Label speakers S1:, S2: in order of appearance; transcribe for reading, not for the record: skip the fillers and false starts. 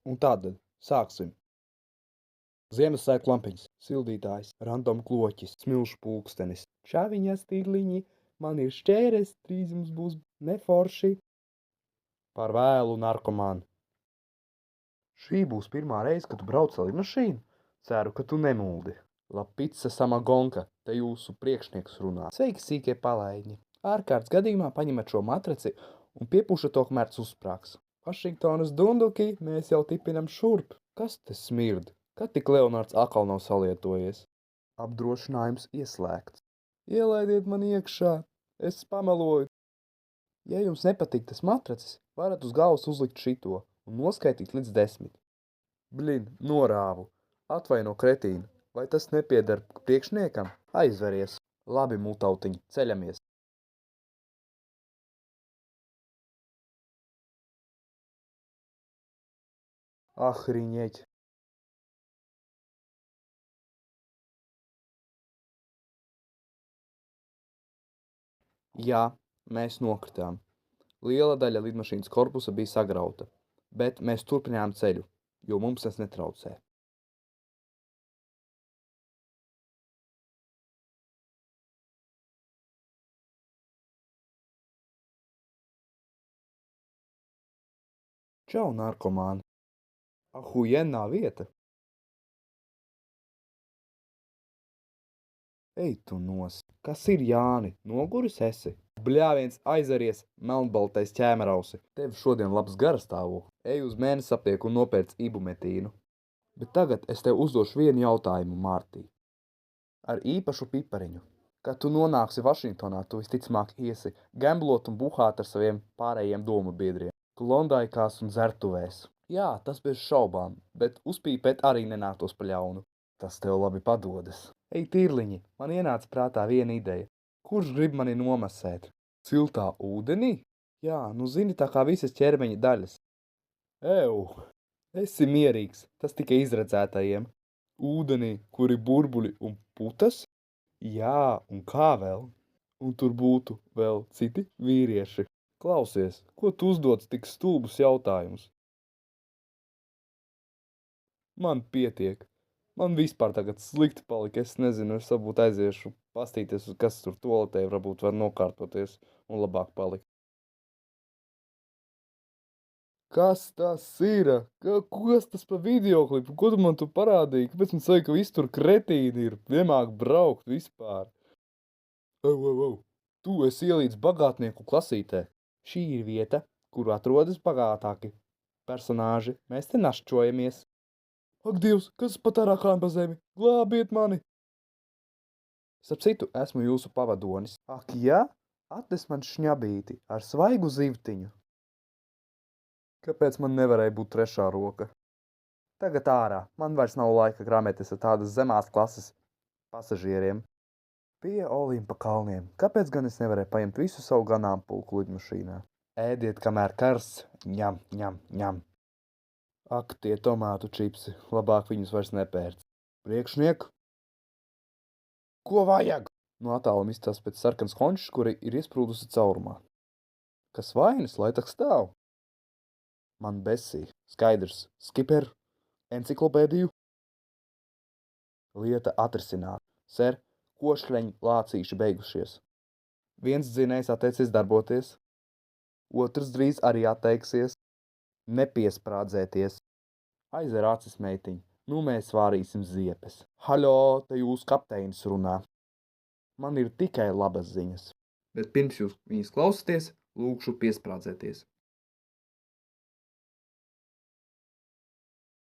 S1: Un tātad sāksim. Ziemassvētku lampiņas, sildītājs, random kloķis, smilšu pulkstenis, čaviņas tīrliņi, man ir šķēres, drīz jums būs neforši. Par vēlu narkomānu. Šī būs pirmā reize, kad tu brauc ar lidmašīnu? Ceru, ka tu nemuldi. La pizza samagonka, te jūsu priekšnieks runā. Sveiki, sīkie palaiņi. Ārkārtas gadījumā paņemat šo matraci un piepūšat to, kamēr tas uzsprāgs. Vašingtonas dunduki, mēs jau tipinam šurp. Kas te smird? Kad tik Leonards atkal nav salietojies? Apdrošinājums ieslēgts. Ielaidiet man iekšā, es pameloju. Ja jums nepatīk tas matracis, varat uz galvas uzlikt šito un noskaitīt līdz 10. Blin, norāvu. Atvaino kretīnu, vai tas nepieder priekšniekam? Aizveries. Labi, mutautiņi, ceļamies. Ahriņeķi. Jā, mēs nokritām. Liela daļa lidmašīnas korpusa bija sagrauta, bet mēs turpinājām ceļu, jo mums tas netraucē. Čau, narkomāni. Ahujenā vieta. Ej tu nos. Kas ir, Jāni? Noguris esi? Bļāviens aizaries, melnbaltais ķēmerausi. Tev šodien labs garastāvoklis. Ej uz mēnesi aptieku un nopērc ibumetīnu. Bet tagad es tev uzdošu vienu jautājumu, Mārtī. Ar īpašu pipariņu. Kad tu nonāksi Vašingtonā, tu visticamāk iesi gemblot un buhāt ar saviem pārējiem domu biedriem. Klondaikās un dzertuvēs. Jā, tas bez šaubām, bet uzpīpēt arī nenāktos pa ļaunu. Tas tev labi padodas. Ej, tīrliņi, man ienāca prātā viena ideja. Kurš grib mani nomasēt? Siltā ūdenī? Jā, nu zini, tā kā visas ķermeņa daļas. Ew, esi mierīgs, tas tikai izredzētajiem. Ūdenī, kuri burbuļi un putas? Jā, un kā vēl? Un tur būtu vēl citi vīrieši. Klausies, ko tu uzdod tik stulbus jautājumus? Man pietiek. Man vispār tagad slikti palika, es nezinu, es varbūt aiziešu pastīties, kas tur toaletē varbūt var nokārtoties un labāk palikt. Kas tas ir? Kas tas pa videoklipu? Ko tu man tu parādīji? Kāpēc man saka, ka viss tur kretīni ir? Nemāk braukt vispār. Tu esi ielīdz bagātnieku klasītē. Šī ir vieta, kur atrodas bagātāki personāži. Mēs te našķojamies. Ak, Dievs, kas pat ārākām pa zemi? Glābiet mani! Starp citu, esmu jūsu pavadonis. Ak, jā? Atnes man šņabīti ar svaigu zivtiņu. Kāpēc man nevarēja būt trešā roka? Tagad ārā. Man vairs nav laika grāmēties ar tādas zemās klases pasažieriem. Pie Olimpa kalniem. Kāpēc gan es nevarēju paņemt visu savu ganāmpulku lidmašīnā? Ēdiet, kamēr karsts. Ņem, ņem, ņem. Ak, tie tomātu čipsi, labāk viņus vairs nepērc. Priekšnieku? Ko vajag? No attāluma izstās pēc sarkanas končas, kuri ir iesprūdusi caurumā. Kas vainas, lai tak stāv? Man besī. Skaidrs. Skiper. Enciklopēdiju. Lieta atrisināta. Ser, košļeņu lācīši beigušies. Viens dzinējs atteicies darboties. Otrs drīz arī atteiksies. Nepiesprādzēties. Aizer acis, meitiņ. Nu mēs vārīsim ziepes. Haļo, te jūs kapteinis runā. Man ir tikai labas ziņas. Bet pirms jūs viņas klausaties, lūkšu piesprādzēties.